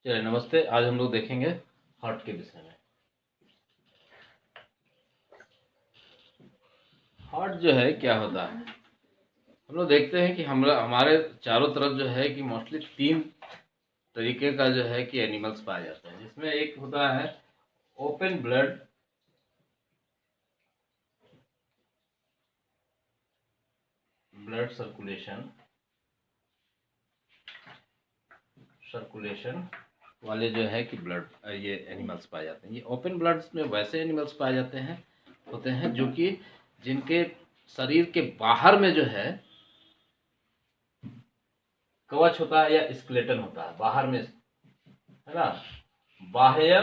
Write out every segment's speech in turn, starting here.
चलिए नमस्ते। आज हम लोग देखेंगे हार्ट के विषय में। हार्ट जो है क्या होता है, हम लोग देखते हैं कि हमारे चारों तरफ जो है कि मोस्टली 3 तरीके का जो है कि एनिमल्स पाए जाते हैं, जिसमें एक होता है ओपन ब्लड सर्कुलेशन वाले जो है कि ब्लड ये एनिमल्स पाए जाते हैं। ये ओपन ब्लड्स में वैसे एनिमल्स पाए जाते हैं होते हैं जो कि जिनके शरीर के बाहर में जो है कवच होता है या स्केलेटन होता है, बाहर में है ना, बाह्य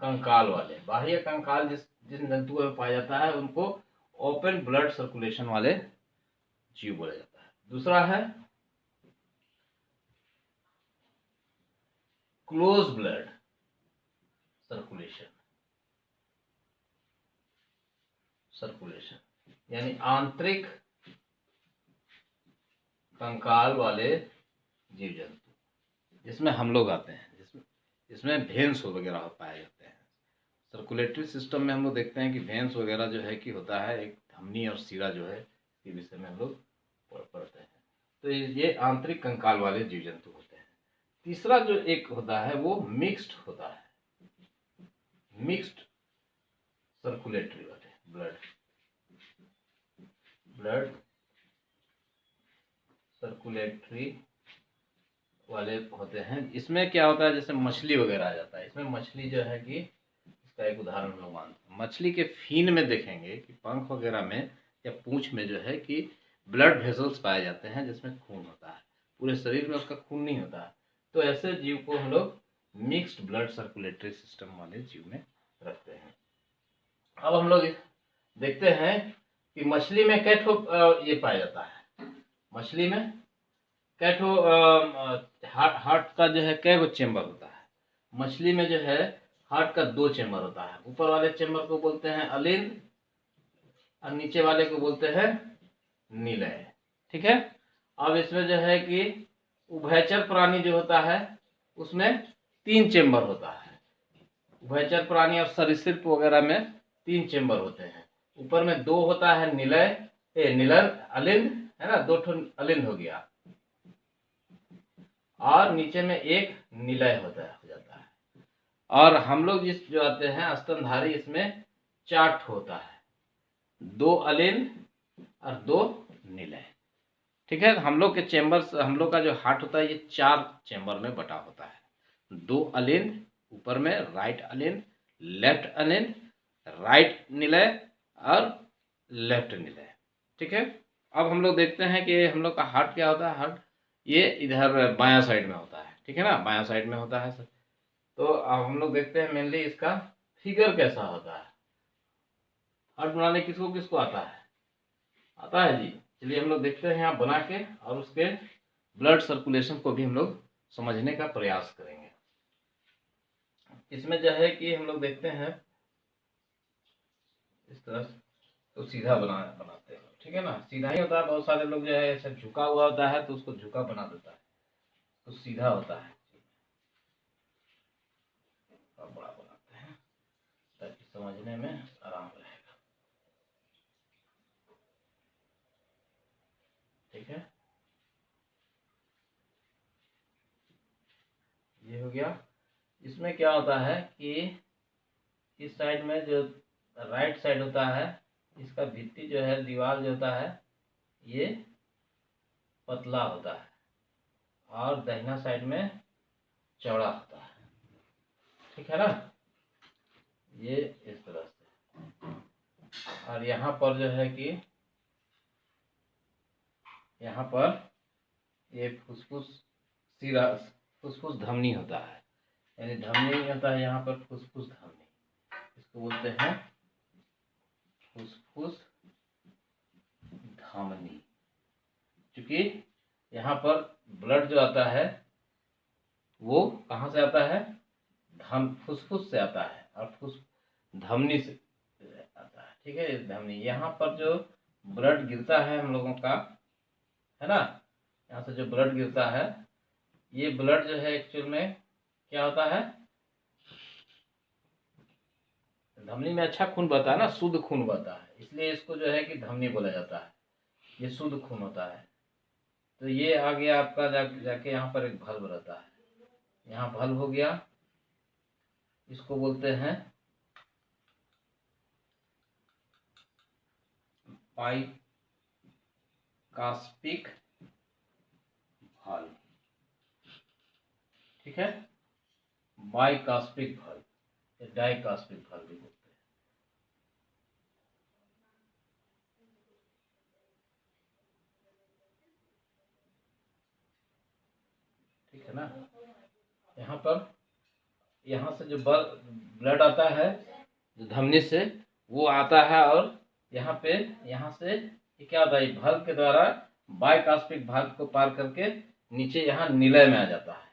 कंकाल वाले, बाह्य कंकाल जिन जंतुओं में पाया जाता है उनको ओपन ब्लड सर्कुलेशन वाले जीव बोला जाता है। दूसरा है क्लोज ब्लड सर्कुलेशन यानी आंतरिक कंकाल वाले जीव जंतु, जिसमें हम लोग आते हैं, जिसमें भेंस वगैरह पाए जाते हैं। सर्कुलेटरी सिस्टम में हम लोग देखते हैं कि भेंस वगैरह जो है कि होता है, एक धमनी और सीरा जो है इसके विषय में हम लोग पढ़ते हैं। तो ये आंतरिक कंकाल वाले जीव जंतु होते हैं। तीसरा जो एक होता है वो मिक्स्ड होता है, मिक्स्ड सर्कुलेटरी वाले ब्लड सर्कुलेटरी वाले होते हैं। इसमें क्या होता है, जैसे मछली वगैरह आ जाता है। इसमें मछली जो है कि इसका एक उदाहरण हम लोग मानते हैं, मछली के फीन में देखेंगे कि पंख वगैरह में या पूंछ में जो है कि ब्लड वेसल्स पाए जाते हैं, जिसमें खून होता है। पूरे शरीर में उसका खून नहीं होता है। तो ऐसे जीव को हम लोग मिक्स्ड ब्लड सर्कुलेटरी सिस्टम वाले जीव में रखते हैं। अब हम लोग देखते हैं कि मछली में कैठो ये पाया जाता है। मछली में कैठो हार्ट का जो है कै गो चेम्बर होता है। मछली में जो है हार्ट का 2 चेम्बर होता है। ऊपर वाले चेम्बर को बोलते हैं अलिंद और नीचे वाले को बोलते हैं निलय। ठीक है। अब इसमें जो है कि उभयचर प्राणी जो होता है उसमें 3 चेम्बर होता है। उभयचर प्राणी और सरीसृप वगैरह में 3 चेम्बर होते हैं। ऊपर में 2 होता है अलिंद, है ना, 2 अलिंद हो गया, और नीचे में एक निलय हो जाता है। और हम लोग जिस जो आते हैं स्तनधारी, इसमें 4 होता है, 2 अलिंद और 2 निलय। ठीक है। हम लोग के चेम्बर, हम लोग का जो हार्ट होता है ये 4 चेम्बर में बटा होता है। 2 अलिंद ऊपर में, राइट अलिंद, लेफ्ट अलिंद, राइट निलय और लेफ्ट निलय। ठीक है। अब हम लोग देखते हैं कि हम लोग का हार्ट क्या होता है। हार्ट ये इधर बायां साइड में होता है। ठीक है ना, बायां साइड में होता है सर। तो अब हम लोग देखते हैं मेनली इसका फिगर कैसा होता है। हार्ट बनाने किसको किसको आता है जी। चलिए हम लोग देखते हैं यहाँ बना के, और उसके ब्लड सर्कुलेशन को भी हम लोग समझने का प्रयास करेंगे। इसमें जो है कि हम लोग देखते हैं इस तरह तो सीधा बनाते हैं। ठीक है ना, सीधा ही होता है। बहुत सारे लोग जो है ऐसे झुका हुआ होता है तो उसको झुका बना देता है, तो सीधा होता है। और बड़ा बनाते हैं ताकि समझने में आराम रहेगा। ठीक है, ये हो गया। इसमें क्या होता है कि इस साइड में जो राइट साइड होता है, इसका भित्ति जो है, दीवार जो होता है, ये पतला होता है, और दाहिना साइड में चौड़ा होता है। ठीक है ना, ये इस तरह से। और यहाँ पर जो है कि यहाँ पर ये फुसफुस सिरा, फुसफुस धमनी होता है, यानी धमनी होता है यहाँ पर, फुसफुस धमनी, इसको बोलते हैं फुसफुस धमनी। क्योंकि यहाँ पर ब्लड जो आता है वो कहाँ से आता है, फुसफुस से आता है, और धमनी से आता है। ठीक है, धमनी। यहाँ पर जो ब्लड गिरता है हम लोगों का, है ना, यहाँ से जो ब्लड गिरता है ये ब्लड जो है एक्चुअल में क्या होता है, धमनी में अच्छा खून बहता है ना, शुद्ध खून बहता है, इसलिए इसको जो है कि धमनी बोला जाता है। ये शुद्ध खून होता है। तो ये आ गया आपका जाके यहाँ पर एक भल्व रहता है, यहाँ भल्व हो गया, इसको बोलते हैं बाइकास्पिक भल्व। ठीक है, बाइकास्पिक भल्व, डाइकास्पिक भल्व भी बोलते हैं। ठीक है ना, यहाँ पर यहाँ से जो ब्लड आता है जो धमनी से, वो आता है और यहाँ से ये क्या होता है, भाग के द्वारा बाइकास्पिक भाग को पार करके नीचे यहाँ निलय में आ जाता है।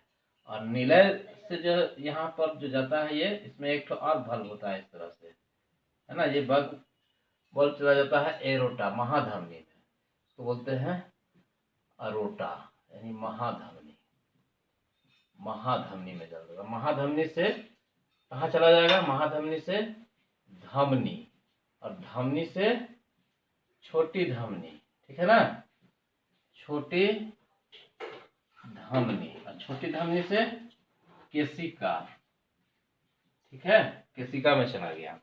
और निलय से जो यहाँ पर जो जाता है, ये इसमें एक तो और बल्ब होता है इस तरह से, है ना, ये बल्ब चला जाता है एरोटा, महाधमनी में, तो बोलते हैं अरोटा, यानी महाधमनी। महाधमनी में जाएगा, महाधमनी से कहाँ चला जाएगा, महाधमनी से धमनी, और धमनी से छोटी धमनी। ठीक है ना, छोटी धमनी, और छोटी धमनी से केशिका। ठीक है, केशिका में चला गया।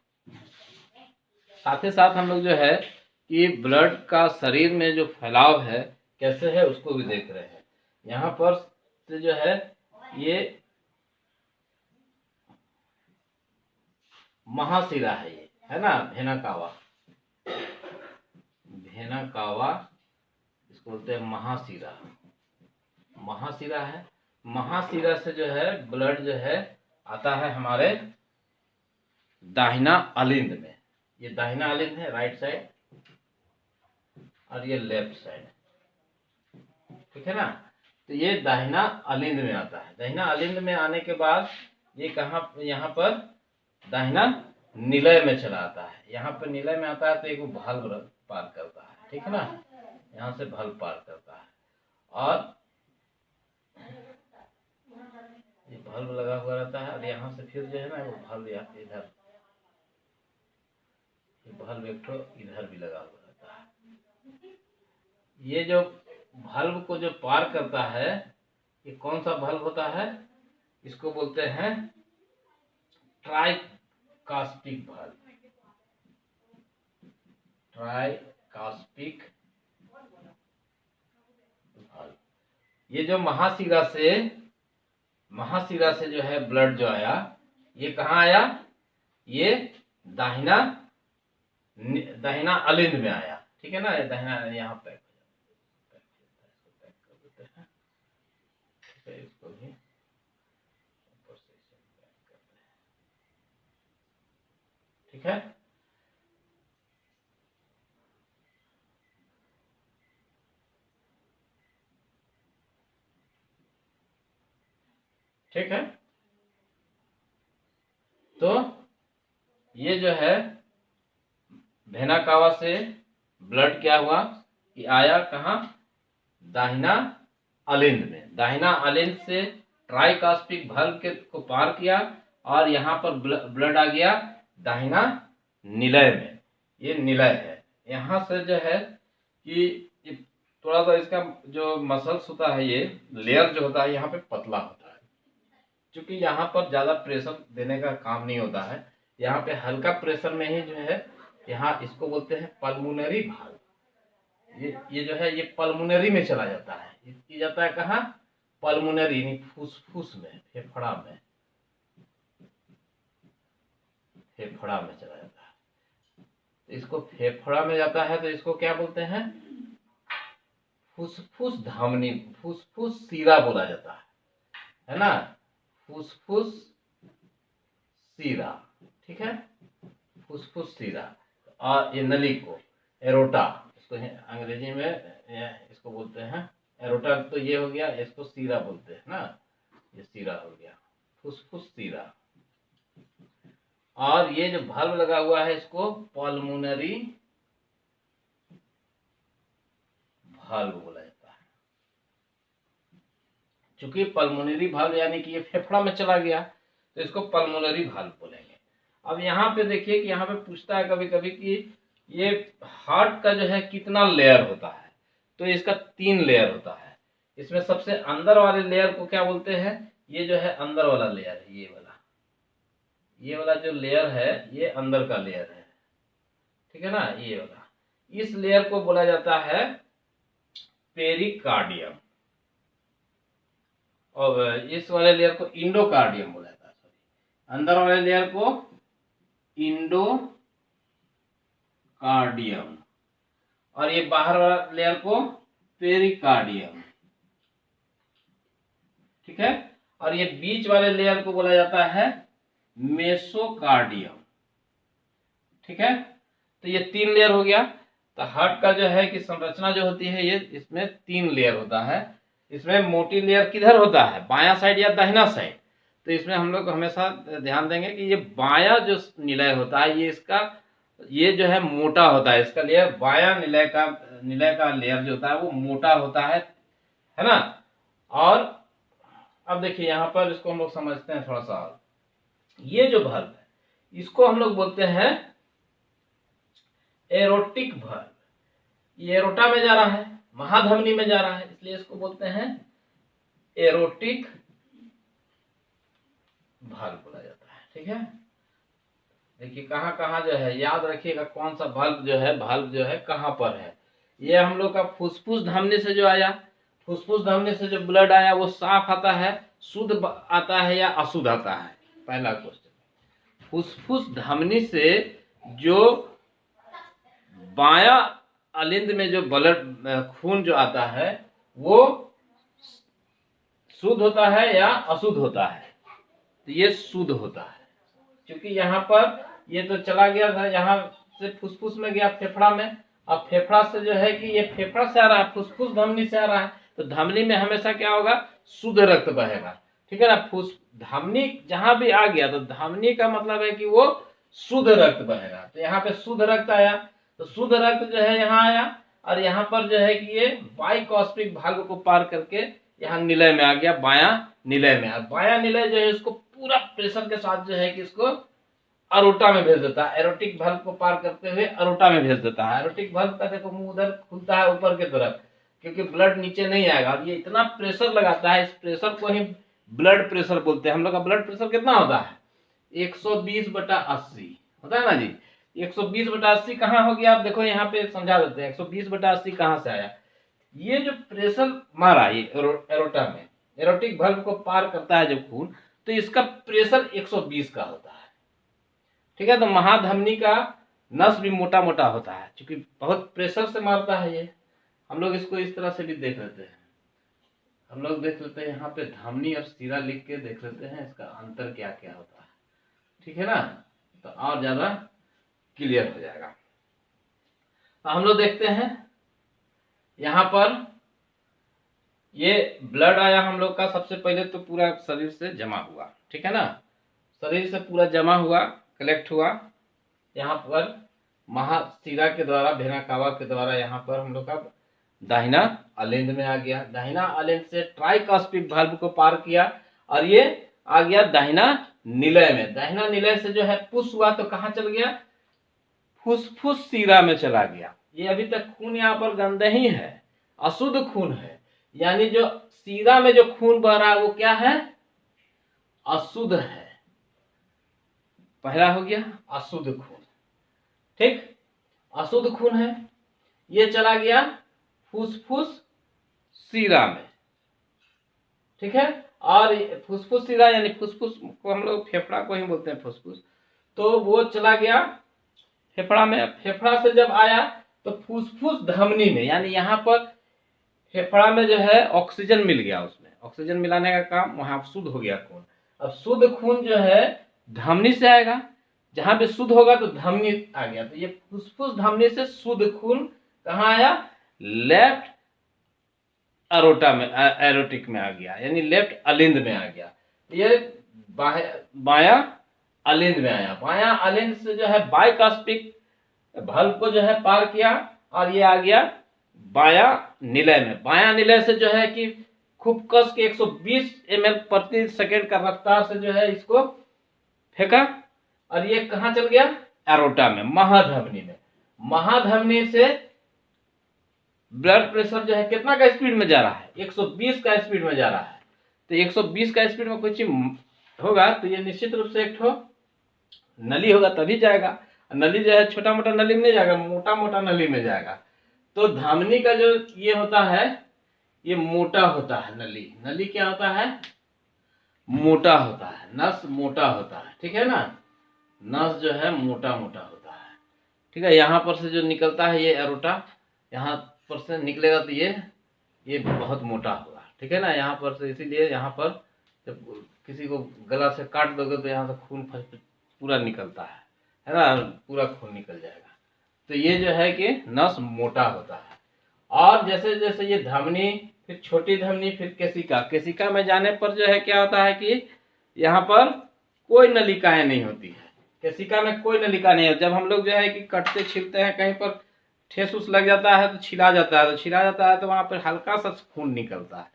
साथ ही साथ हम लोग जो है कि ब्लड का शरीर में जो फैलाव है कैसे है उसको भी देख रहे हैं। यहाँ पर से जो है ये महाशिरा है, ये है ना, भेना कावा, भेना कावा इसको बोलते हैं महाशिरा। महाशिरा है, महाशिरा से जो है ब्लड जो है आता है हमारे दाहिना अलिंद में। ये दाहिना अलिंद है, राइट साइड, और ये लेफ्ट साइड। ठीक है ना, तो ये दाहिना अलिंद में आता है। दाहिना अलिंद में आने के बाद ये कहाँ, यहाँ पर दाहिना निलय में चला आता है। यहाँ पर निलय में आता है तो एक भाल्व पार करता है। ठीक है ना, यहाँ से भाल्व पार करता है, और ये भाल्व लगा हुआ रहता है, और यहाँ से फिर जो है ना वो भाल्व इधर, भाल्व एक ठो इधर भी लगा हुआ रहता है। ये जो भाल्व को जो पार करता है, ये कौन सा भाल्व होता है, इसको बोलते हैं ट्राइकास्पिक भाल्व। ट्राइकास्पिक भाल्व। ये जो महाशिरा से जो है ब्लड जो आया, ये कहाँ आया, ये दाहिना अलिंद में आया। ठीक है ना, ये दाहिना यहाँ पे इसको भी ठीक है। ठीक है, तो ये जो है भेना कावा से ब्लड क्या हुआ कि आया कहाँ, दाहिना अलिंद में। दाहिना अलिंद से ट्राइकास्पिक भाल्व के को पार किया, और यहाँ पर ब्लड आ गया दाहिना निलय में। ये निलय है। यहाँ से जो है कि थोड़ा सा इसका जो मसल्स होता है, ये लेयर जो होता है यहाँ पे पतला होता है, क्योंकि यहाँ पर ज्यादा प्रेशर देने का काम नहीं होता है। यहाँ पे हल्का प्रेशर में ही जो है, यहाँ इसको बोलते हैं पल्मोनरी भाल्व। ये जो है ये पल्मोनरी में चला जाता है। ये जाता है कहाँ, पल्मोनरी, यानी फुसफुस में, फेफड़ा में, फेफड़ा में चला जाता है। तो इसको फेफड़ा में जाता है तो इसको क्या बोलते हैं, फुसफुस धमनी, फुसफुस सीरा बोला जाता है ना, फुसफुस सीरा। ठीक है, फुसफुस सीरा। और ये नली को एरोटा, इसको अंग्रेजी में इसको बोलते हैं एरोटा। तो ये हो गया, इसको सीरा बोलते हैं ना, ये सीरा हो गया, फुसफुस सीरा। और ये जो भाल्व लगा हुआ है इसको पल्मोनरी भाल्व बोला जाता है। चूंकि पल्मोनरी वाल्व यानी कि ये फेफड़ा में चला गया तो इसको पल्मोनरी वाल्व बोलेंगे। अब यहाँ पे देखिए कि यहाँ पे पूछता है कभी कभी कि ये हार्ट का जो है कितना लेयर होता है, तो इसका 3 लेयर होता है। इसमें सबसे अंदर वाले लेयर को क्या बोलते हैं, ये जो है अंदर वाला लेयर है, ये वाला जो लेयर है ये अंदर का लेयर है, ठीक है ना। ये वाला, इस लेयर को बोला जाता है पेरिकार्डियम, और इस वाले लेयर को इंडोकार्डियम बोला जाता है। अंदर वाले लेयर को इंडोकार्डियम और ये बाहर वाला लेयर को पेरिकार्डियम, ठीक है। और ये बीच वाले लेयर को बोला जाता है मेसोकार्डियम, ठीक है। तो ये 3 लेयर हो गया। तो हार्ट का जो है कि संरचना जो होती है ये इसमें 3 लेयर होता है। इसमें मोटी लेयर किधर होता है, बायां साइड या दाहिना साइड। तो इसमें हम लोग हमेशा ध्यान देंगे कि ये बायां जो निलय होता है ये जो है मोटा होता है, इसका लेयर बायां निलय का लेयर जो होता है वो मोटा होता है ना। और अब देखिए यहाँ पर इसको हम लोग समझते हैं थोड़ा सा। ये जो वाल्व है इसको हम लोग बोलते हैं एरोटिक वाल्व। ये एरोटा में जा रहा है, महाधमनी में जा रहा है, इसलिए इसको बोलते हैं एरोटिक वाल्व बोला जाता है, ठीक है। देखिए कहाँ कहाँ जो है, याद रखिएगा कौन सा वाल्व जो है कहाँ पर है। ये हम लोग का फुसफुस धमनी से जो आया, फुसफुस धमनी से जो ब्लड आया वो साफ आता है, शुद्ध आता है या अशुद्ध आता है। पहला क्वेश्चन, फुसफुस धमनी से जो बायां अलिंद में जो ब्लड खून जो आता है वो शुद्ध होता है या अशुद्ध होता है, तो ये शुद्ध होता है। क्योंकि यहाँ पर ये तो चला गया था, यहाँ से फुसफुस में गया फेफड़ा में, अब फेफड़ा से जो है कि ये फेफड़ा से आ रहा है, फुसफुस धमनी से आ रहा है, तो धमनी में हमेशा क्या होगा, शुद्ध रक्त बहेगा, ठीक है ना। धमनी जहां भी आ गया तो धमनी का मतलब है कि वो शुद्ध रक्त बहेगा। तो यहाँ पे शुद्ध रक्त आया, तो शुद्ध रक्त जो है यहाँ आया, और यहाँ पर जो है कि ये बाइकॉस्पिक भाग को पार करके यहाँ निलय में आ गया, बायां निलय में। बायां निलय जो है इसको पूरा प्रेशर के साथ जो है कि इसको अरोटा में भेज देता है, एरोटिक वाल्व को पार करते हुए अरोटा में भेज देता है। एरोटिक वाल्व का देखो मुंह उधर खुलता है ऊपर की तरफ, क्योंकि ब्लड नीचे नहीं आएगा। अब ये इतना प्रेशर लगाता है, इस प्रेशर को ही ब्लड प्रेशर बोलते हैं। हम लोग का ब्लड प्रेशर कितना होता है, 120/80 होता है ना जी। 120/80 कहाँ हो गया, आप देखो यहाँ पे समझा देते हैं। 120/80 कहाँ से आया, ये जो प्रेशर मारा ये एरोटा में, एरोटिक वाल्व को पार करता है जब खून, तो इसका प्रेशर 120 का होता है, ठीक है। तो महाधमनी का नस भी मोटा मोटा होता है, क्योंकि बहुत प्रेशर से मारता है ये। हम लोग इसको इस तरह से भी देख लेते हैं, हम लोग देख लेते हैं यहाँ पे धमनी और सीरा लिख के देख लेते हैं इसका अंतर क्या क्या होता है, ठीक है ना, तो और ज्यादा क्लियर हो जाएगा। तो हम लोग देखते हैं यहाँ पर ये ब्लड आया हम लोग का, सबसे पहले तो पूरा शरीर से जमा हुआ, ठीक है ना, शरीर से पूरा जमा हुआ, कलेक्ट हुआ, यहाँ पर महाशिरा के द्वारा, भेना कावा के द्वारा यहाँ पर हम लोग का दाहिना अलिंद में आ गया। दाहिना अलिंद से ट्राइकास्पिक वाल्व को पार किया और ये आ गया दाहिना निलय में। दाहिना निलय से जो है पुश हुआ तो कहाँ चल गया, फुसफुस शिरा में चला गया। ये अभी तक खून यहाँ पर गंदा ही है, अशुद्ध खून है, यानी जो शिरा में जो खून बह रहा है वो क्या है, अशुद्ध है। पहला हो गया अशुद्ध खून, ठीक, अशुद्ध खून है, ये चला गया फुसफुस शिरा में, ठीक है। और फुसफुस शिरा यानी फुसफुस को हम लोग फेफड़ा को ही बोलते हैं फुसफुस, तो वो चला गया फेफड़ा में। फेफड़ा से जब आया तो फुसफुस धमनी में, यानी यहाँ पर फेफड़ा में जो है ऑक्सीजन मिल गया, उसमें ऑक्सीजन मिलाने का काम, वहां शुद्ध हो गया खून। अब शुद्ध खून जो है धमनी से आएगा, जहां पे शुद्ध होगा तो धमनी आ गया, तो ये फुसफुस धमनी से शुद्ध खून कहाँ आया, लेफ्ट अरोटा में, एरोटिक में आ गया, यानी लेफ्ट अलिंद में आ गया। ये बायां अलिंद में आया, बायां अलिंद से जो है बाइकास्पिक वाल्व को जो है पार किया और ये आ गया बायां निलय में। बायां निलय से जो है कि खूब कस के 120 ml प्रति सेकेंड का रफ्तार से जो है इसको फेंका, और ये कहाँ चल गया? एरोटा में, महाधमनी में। महाधमनी से ब्लड प्रेशर जो है कितना का स्पीड में जा रहा है? 120 का स्पीड में जा रहा है। तो 120 का स्पीड में कोई चीज होगा तो ये निश्चित रूप से एक ठो नली होगा तभी जाएगा। नली जो है छोटा मोटा नली में नहीं जाएगा, मोटा मोटा नली में जाएगा। तो धमनी का जो ये होता है ये मोटा होता है। नली, नली क्या होता है? मोटा होता है, नस मोटा होता है, ठीक है ना। नस जो है मोटा मोटा होता है, ठीक है। यहाँ पर से जो निकलता है ये एरोटा, यहाँ पर से निकलेगा तो ये बहुत मोटा होगा, ठीक है ना। यहाँ पर से इसीलिए यहाँ पर जब किसी को गला से काट दोगे तो यहाँ से खून पूरा निकलता है ना, पूरा खून निकल जाएगा। तो ये जो है कि नस मोटा होता है। और जैसे जैसे ये धमनी, फिर छोटी धमनी, फिर केशिका। केशिका में जाने पर जो है क्या होता है कि यहाँ पर कोई नलिकाएं नहीं होती है। केशिका में कोई नलिका नहीं है। जब हम लोग जो है कि कटते छीलते हैं, कहीं पर ठेस उस लग जाता है तो छिला जाता है, तो वहाँ पर हल्का सा खून निकलता है,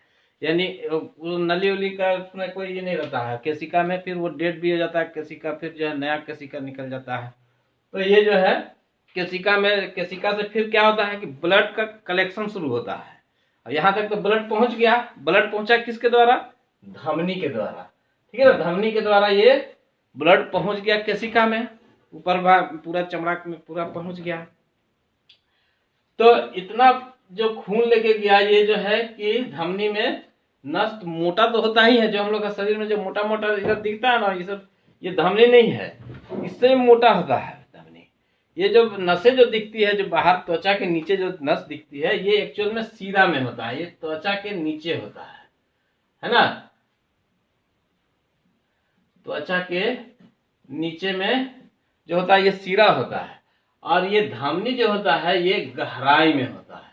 यानी वो नली उली का उसमें कोई ये नहीं रहता है। केशिका में फिर वो डेड भी हो जाता है केशिका, फिर जो है नया केशिका निकल जाता है। तो ये जो है केशिका में, केशिका से फिर क्या होता है कि ब्लड का कलेक्शन शुरू होता है। और यहाँ तक तो ब्लड पहुंच गया। ब्लड पहुंचा किसके द्वारा? धमनी के द्वारा, ठीक है ना। धमनी के द्वारा ये ब्लड पहुंच गया केशिका में, ऊपर भाग पूरा चमड़ा में पूरा पहुंच गया। तो इतना जो खून लेके गया ये जो है कि धमनी में नस मोटा तो होता ही है, जो हम लोग का शरीर में जो मोटा मोटा इधर दिखता है ना, ये सब ये धमनी नहीं है, इससे भी मोटा होता है धमनी। ये जो नसें जो दिखती है, जो बाहर त्वचा के नीचे जो नस दिखती है, ये एक्चुअल में सीरा में होता है, ये त्वचा के नीचे होता है ना। त्वचा के नीचे में जो होता है ये सीरा होता है। और ये धमनी जो होता है ये गहराई में होता है,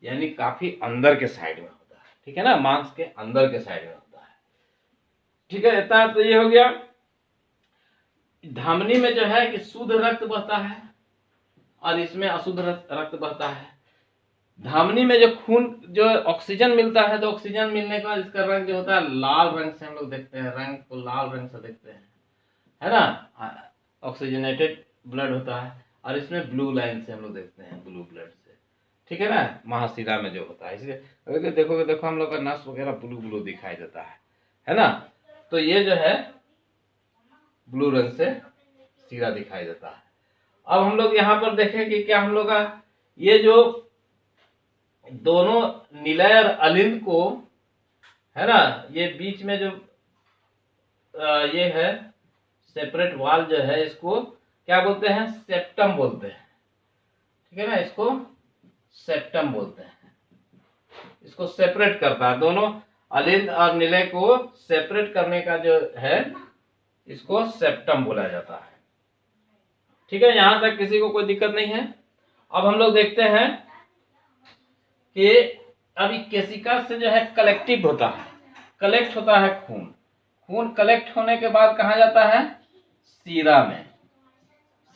यानी काफी अंदर के साइड में होता है, ठीक है ना, मांस के अंदर के साइड में होता है, ठीक है। इतना तो ये हो गया। धमनी में जो है कि शुद्ध रक्त बहता है और इसमें अशुद्ध रक्त बहता है। धमनी में जो खून जो ऑक्सीजन मिलता है, तो ऑक्सीजन मिलने का इसका रंग जो होता है लाल रंग से हम लोग देखते हैं, रंग को लाल रंग से देखते हैं, है ना। ऑक्सीजनेटेड ब्लड होता है। और इसमें ब्लू लाइन से हम लोग देखते हैं, ब्लू ब्लड से, ठीक है ना, महाशिरा में जो होता है। इसलिए अगर देखोगे, देखो हम लोग का नस वगैरह ब्लू ब्लू दिखाई देता है ना। तो ये जो है ब्लू रंग से सीरा दिखाई देता है। अब हम लोग यहाँ पर देखें कि क्या हम लोग का ये जो दोनों निलय और अलिंद को, है ना, ये बीच में जो ये है सेपरेट वाल जो है, इसको क्या बोलते हैं? सेप्टम बोलते हैं, ठीक है ना। इसको सेप्टम बोलते हैं। इसको सेपरेट करता है, दोनों अलिंद और निलय को सेपरेट करने का जो है इसको सेप्टम बोला जाता है, ठीक है। यहां तक किसी को कोई दिक्कत नहीं है। अब हम लोग देखते हैं कि अभी केशिका से जो है कलेक्टिव होता है, कलेक्ट होता है खून। खून कलेक्ट होने के बाद कहाँ जाता है? सीरा में।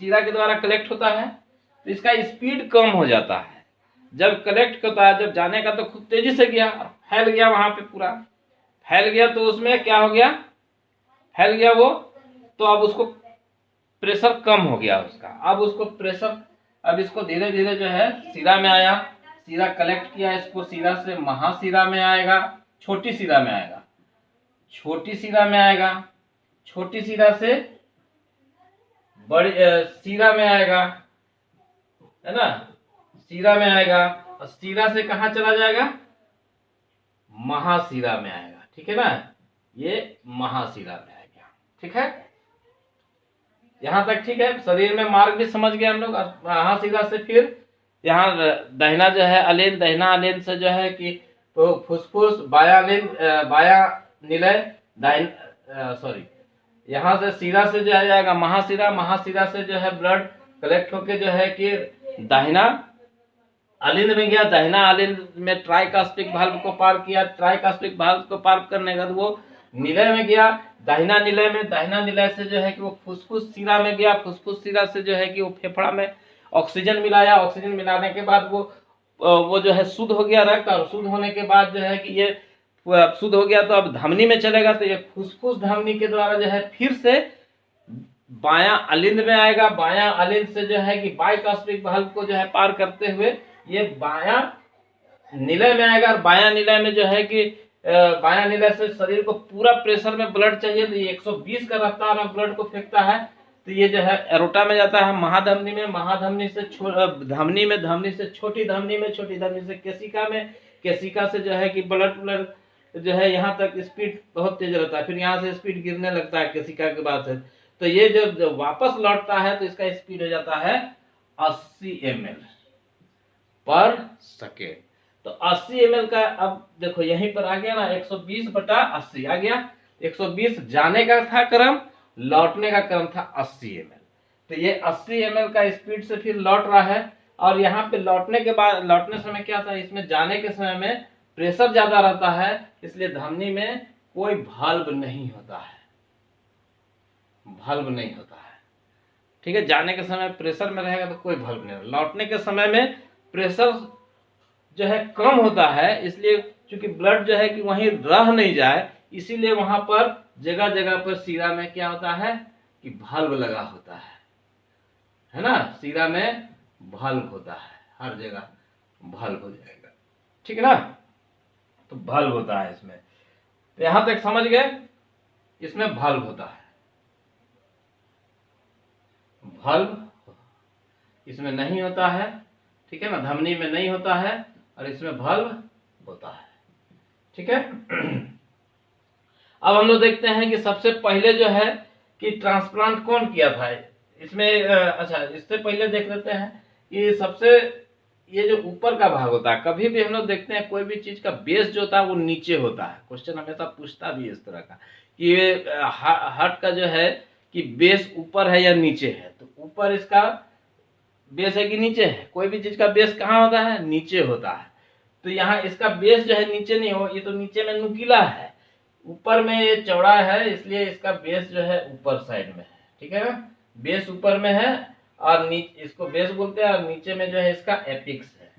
सीरा के द्वारा कलेक्ट होता है, तो इसका स्पीड कम हो जाता है। जब कलेक्ट होता है, जब जाने का तो खूब तेजी से गया, फैल गया, वहां पे पूरा फैल गया, तो उसमें क्या हो गया? फैल गया वो, तो अब उसको प्रेशर कम हो गया उसका। अब उसको प्रेशर, अब इसको धीरे धीरे जो है सीरा में आया, सीरा कलेक्ट किया, इसको सीरा से महासीरा में आएगा, छोटी सीरा में आएगा, छोटी सीरा में आएगा, छोटी सीरा से बड़ी सीरा में आएगा, है ना, सीरा में आएगा, और सीरा से कहाँ चला जाएगा? महासीरा में आएगा, ठीक है ना। ये महासीरा में आ गया, ठीक है। यहाँ तक ठीक है, शरीर में मार्ग भी समझ गए हम लोग। महासीरा से फिर यहाँ दहिना जो है अलिंद, दहिना अलिंद से जो है कि तो फुसफुस, बाया अलिंद, बाया निलय, सॉरी, यहाँ से सीरा से जो है जाएगा महासीरा, महासीरा से जो है ब्लड कलेक्ट होके जो है कि दाहिना अलिंद में गया, दाहिना अलिंद में ट्राइकास्पिक वाल्व को पार किया, ट्राइकास्पिक वाल्व को पार करने के बाद वो निलय में गया, दाहिना निलय में, दाहिना निलय से जो है कि वो फुसफुस सीरा में गया, फुसफुस सीरा से जो है कि वो फेफड़ा में ऑक्सीजन मिलाया, ऑक्सीजन मिलाने के बाद वो जो है शुद्ध हो गया रक्त, और शुद्ध होने के बाद जो है कि ये वो अब शुद्ध हो गया तो अब धमनी में चलेगा, तो ये फुसफुस धमनी के द्वारा जो है फिर से बायां अलिंद में आएगा। बायां अलिंद से जो है कि बाइकास्पिक वाल्व को जो है पार करते हुए ये बायां निलय में आएगा, और बायां निलय में जो है कि बायां निलय से शरीर को पूरा प्रेशर में ब्लड चाहिए, तो ये 120 का रफ्तार में ब्लड को फेंकता है। तो ये जो है एरोटा में जाता है, महाधमनी में, महाधमनी से धमनी में, धमनी से छोटी धमनी में, छोटी धमनी से केशिका में, केशिका से जो है कि ब्लड जो है यहाँ तक स्पीड बहुत तेज रहता है, फिर यहाँ से स्पीड गिरने लगता है केशिका के बाद से। तो ये जब वापस लौटता है तो इसका स्पीड हो जाता है 80 ml पर सेकेंड। तो 80 ml का, अब देखो यहीं पर आ गया ना, 120/80 आ गया। 120 जाने का था क्रम, लौटने का क्रम था 80 ml। तो ये 80 ml का स्पीड से फिर लौट रहा है, और यहाँ पे लौटने के बाद, लौटने समय क्या था, इसमें जाने के समय में प्रेशर ज्यादा रहता है, इसलिए धमनी में कोई वाल्व नहीं होता है, वाल्व नहीं होता है। ठीक है, जाने के समय प्रेशर में रहेगा तो कोई वाल्व नहीं, लौटने के समय में प्रेशर जो है कम होता है, इसलिए चूंकि ब्लड जो है कि वहीं रह नहीं जाए, इसीलिए वहां पर जगह जगह पर सीरा में क्या होता है कि वाल्व लगा होता है ना, सीरा में वाल्व होता है, हर जगह वाल्व हो जाएगा। ठीक है ना, तो वाल्व होता है इसमें। तो यहां तक समझ गए, इसमें वाल्व होता है, वाल्व इसमें नहीं होता है। ठीक है ना, धमनी में नहीं होता है और इसमें वाल्व होता है। ठीक है, अब हम लोग देखते हैं कि सबसे पहले जो है कि ट्रांसप्लांट कौन किया था इसमें। अच्छा, इससे पहले देख लेते हैं कि सबसे ये जो ऊपर का भाग होता है, कभी भी हम लोग देखते हैं कोई भी चीज का बेस जो होता है वो नीचे होता है। क्वेश्चन हमेशा पूछता भी इस तरह का कि ये हार्ट का जो है कि बेस ऊपर है या नीचे है, तो ऊपर इसका बेस है कि नीचे है। कोई भी चीज का बेस कहाँ होता है, नीचे होता है। तो यहाँ इसका बेस जो है नीचे नहीं हो, ये तो नीचे में नुकीला है, ऊपर में ये चौड़ा है, इसलिए इसका बेस जो है ऊपर साइड में है। ठीक है ना, बेस ऊपर में है और नीचे इसको बेस बोलते हैं, और नीचे में जो है इसका एपिक्स है।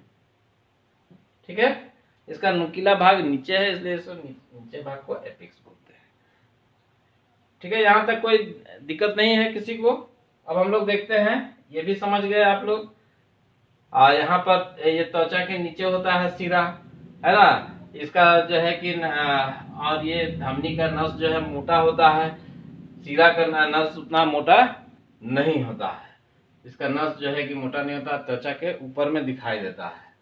ठीक है, इसका नुकीला भाग नीचे है, इसलिए इसको नीचे भाग को एपिक्स बोलते हैं। ठीक है, यहाँ तक कोई दिक्कत नहीं है किसी को। अब हम लोग देखते हैं, ये भी समझ गए आप लोग। यहाँ पर ये त्वचा के नीचे होता है सिरा, है ना, इसका जो है कि और ये धमनी का नस जो है मोटा होता है, सिरा का नस उतना मोटा नहीं होता है, इसका नस जो है कि मोटा नहीं होता, त्वचा के ऊपर में दिखाई देता है।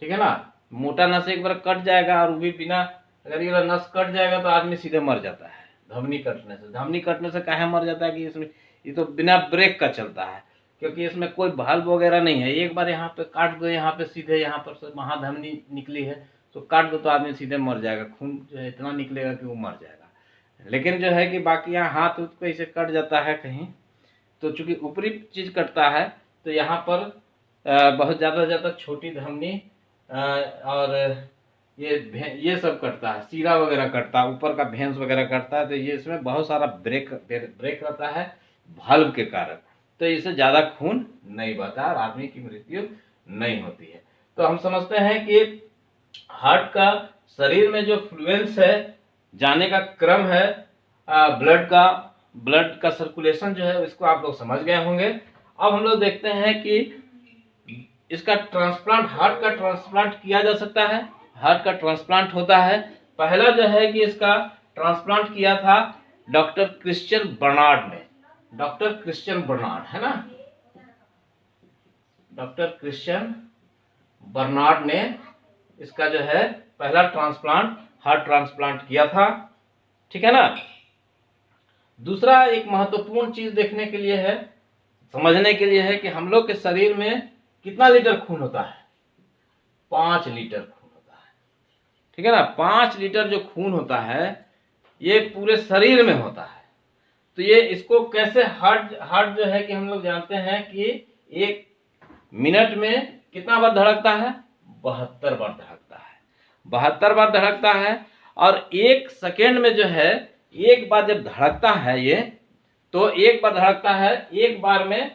ठीक है ना, मोटा नस एक बार कट जाएगा, और वो भी बिना, अगर ये नस कट जाएगा तो आदमी सीधे मर जाता है धमनी कटने से। धमनी कटने से काहे मर जाता है कि इसमें ये तो बिना ब्रेक का चलता है, क्योंकि इसमें कोई वाल्व वगैरह नहीं है। एक बार यहाँ पे काट दो, यहाँ पे सीधे यहाँ पर से महाधमनी निकली है तो काट दो तो आदमी सीधे मर जाएगा, खून जो है इतना निकलेगा कि वो मर जाएगा। लेकिन जो है कि बाकी यहाँ हाथ उठ को इसे कट जाता है कहीं, तो चूंकि ऊपरी चीज कटता है तो यहाँ पर बहुत ज्यादा छोटी धमनी और ये सब कटता है, सीरा वगैरह कटता है, ऊपर का भेंस वगैरह कटता है। तो ये इसमें बहुत सारा ब्रेक रहता है वाल्व के कारण, तो इससे ज्यादा खून नहीं बहता और आदमी की मृत्यु नहीं होती है। तो हम समझते हैं कि हार्ट का शरीर में जो फ्लुएंस है, जाने का क्रम है, ब्लड का सर्कुलेशन जो है, इसको आप लोग समझ गए होंगे। अब हम लोग देखते हैं कि इसका ट्रांसप्लांट, हार्ट का ट्रांसप्लांट किया जा सकता है, हार्ट का ट्रांसप्लांट होता है। पहला जो है कि इसका ट्रांसप्लांट किया था डॉक्टर क्रिश्चियन बर्नार्ड ने, डॉक्टर क्रिश्चियन बर्नार्ड, है ना, डॉक्टर क्रिश्चियन बर्नार्ड ने इसका जो है पहला ट्रांसप्लांट, हार्ट ट्रांसप्लांट किया था। ठीक है ना, दूसरा एक महत्वपूर्ण चीज देखने के लिए है, समझने के लिए है कि हम लोग के शरीर में कितना लीटर खून होता है, 5 लीटर खून होता है। ठीक है ना, 5 लीटर जो खून होता है ये पूरे शरीर में होता है। तो ये इसको कैसे, हार्ट जो है कि हम लोग जानते हैं कि 1 मिनट में कितना बार धड़कता है, 72 बार धड़कता है, 72 बार धड़कता है। और 1 सेकेंड में जो है, एक बार जब धड़कता है ये, तो एक बार धड़कता है, एक बार में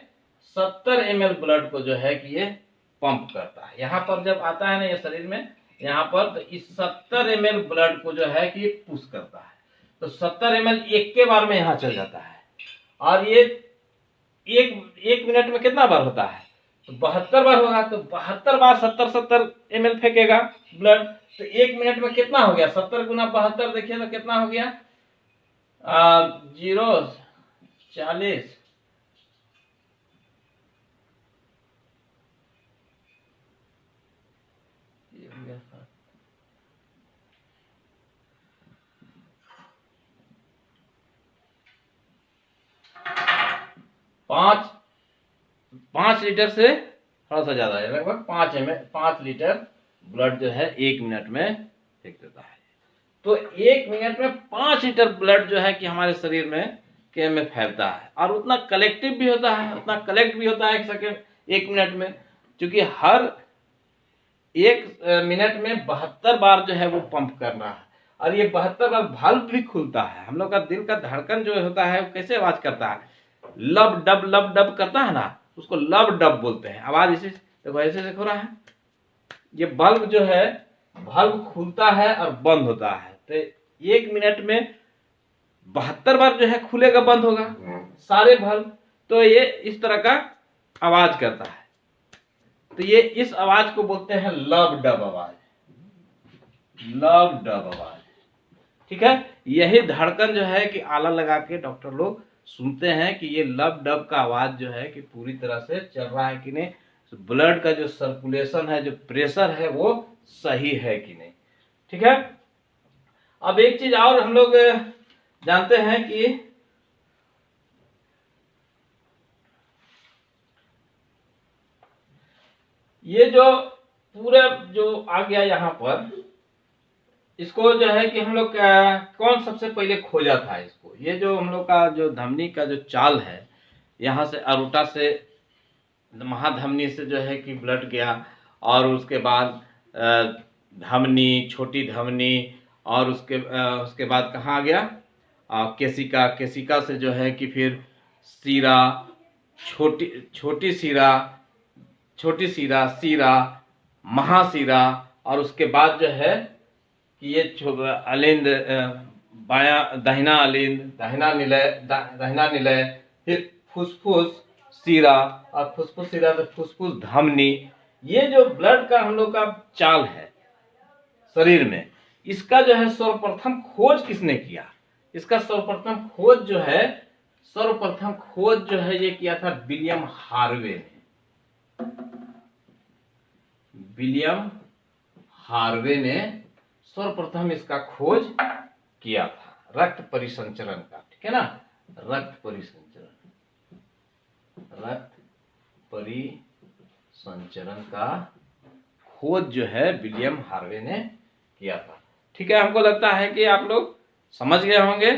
70 ml ब्लड को जो है कि ये पंप करता है। यहाँ पर जब आता है ना ये शरीर में, यहाँ पर, तो इस 70 ml ब्लड को जो है कि पुश करता है। तो 70 ml एक के बार में यहाँ चल जाता है, और ये एक मिनट में कितना बार होता है, तो 72 बार होगा। तो 72 बार 70 ml फेंकेगा ब्लड, तो एक मिनट में कितना हो गया, 70 गुना 72 देखिए तो कितना हो गया, 0 40 5 लीटर से थोड़ा सा ज्यादा है, लगभग 5 लीटर ब्लड जो है 1 मिनट में फेंक देता है। तो 1 मिनट में 5 लीटर ब्लड जो है कि हमारे शरीर में फैलता है, और उतना कलेक्टिव भी होता है, उतना कलेक्ट भी होता है 1 मिनट में, क्योंकि हर 1 मिनट में 72 बार जो है वो पंप करना है, और ये 72 बार वाल्व भी खुलता है। हम लोग का दिल का धड़कन जो होता है वो कैसे आवाज करता है, लब डब करता है ना, उसको लब डब बोलते हैं। आवाज इसे देखो ऐसे हो रहा है, ये बल्ब जो है बल्ब खुलता है और बंद होता है। तो 1 मिनट में 72 बार जो है खुलेगा बंद होगा सारे बल्ब, तो ये इस तरह का आवाज करता है। तो ये इस आवाज को बोलते हैं लब डब आवाज, लब डब आवाज, ठीक है। यही धड़कन जो है कि आला लगा के डॉक्टर लोग सुनते हैं कि ये लब डब का आवाज जो है कि पूरी तरह से चल रहा है कि नहीं, ब्लड का जो सर्कुलेशन है, जो प्रेशर है वो सही है कि नहीं, ठीक है। अब एक चीज और हम लोग जानते हैं कि ये जो पूरा जो आ गया यहाँ पर, इसको जो है कि हम लोग कौन सबसे पहले खोजा था इसको, ये जो हम लोग का जो धमनी का जो चाल है, यहाँ से अरुटा से महाधमनी से जो है कि ब्लड गया, और उसके बाद धमनी, छोटी धमनी, और उसके बाद कहाँ आ गया, केशिका, केशिका से जो है कि फिर सीरा, छोटी सीरा, सीरा, महासीरा, और उसके बाद जो है कि ये अलिंद, बाया दाहिना अलिंद, दाहिना निलय, फिर फुसफुस सीरा, और फुसफुस सीरा से फुसफुस धमनी। ये जो ब्लड का हम लोग का चाल है शरीर में, इसका जो है सर्वप्रथम खोज किसने किया, इसका सर्वप्रथम खोज जो है ये किया था विलियम हार्वे ने। विलियम हार्वे ने सर्वप्रथम इसका खोज किया था, रक्त परिसंचरण का, ठीक है ना, रक्त परिसंचरण का खोज जो है विलियम हार्वे ने किया था, ठीक है। हमको लगता है कि आप लोग समझ गए होंगे